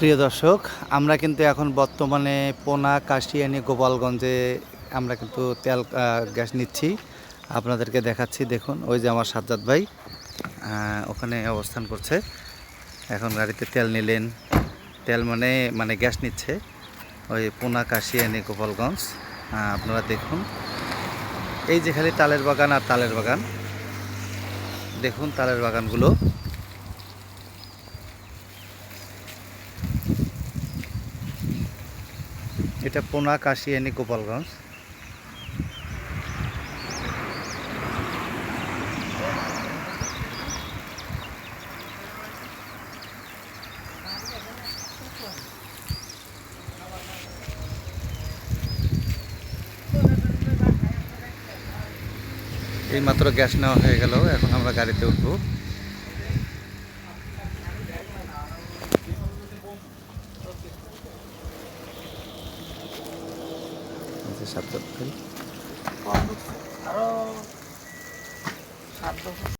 প্রিয় দর্শক, আমরা কিন্তু এখন বর্তমানে পোনা, কাশিয়ানী, গোপালগঞ্জে আমরা কিন্তু তেল গ্যাস নিচ্ছি। আপনাদেরকে দেখাচ্ছি, দেখুন ওই যে আমার সাজ্জাদ ভাই ওখানে অবস্থান করছে। এখন গাড়িতে তেল নিলেন, তেল মানে গ্যাস নিচ্ছে ওই পোনা, কাশিয়ানী, গোপালগঞ্জ। আপনারা দেখুন, এই যে খালি তালের বাগান আর তালের বাগান, দেখুন তালের বাগানগুলো। এটা পোনা, কাশিয়ানী, গোপালগঞ্জ। এই মাত্র গ্যাস নেওয়া হয়ে গেল, এখন আমরা গাড়িতে উঠবো। সাজ্জাদ ভাই।